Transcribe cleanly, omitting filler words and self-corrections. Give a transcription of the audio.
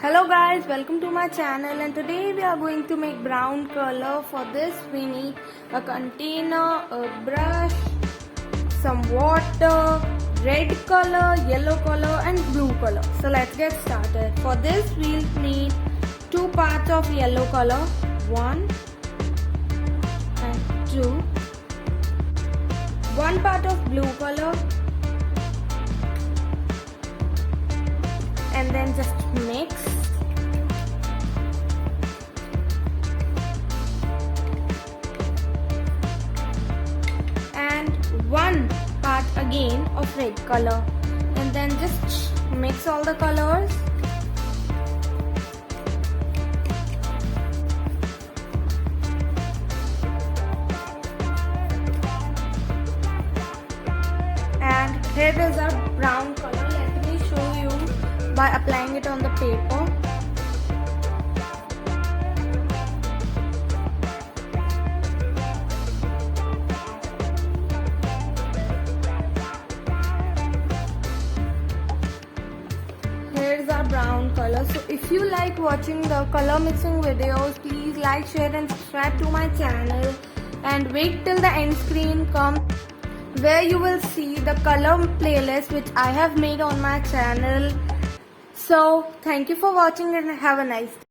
Hello guys, welcome to my channel, and today we are going to make brown color. For this we need a container, a brush, some water, red color, yellow color and blue color. So let's get started. For this we'll need 2 parts of yellow color, 1 and 2, 1 part of blue color, and then just mix. And 1 part again of red color, and then just mix all the colors. And here is our brown color. Let me show you by applying it on the paper. Here is our brown color. So if you like watching the color mixing videos, please like, share and subscribe to my channel, and wait till the end screen comes where you will see the color playlist which I have made on my channel. So thank you for watching and have a nice day.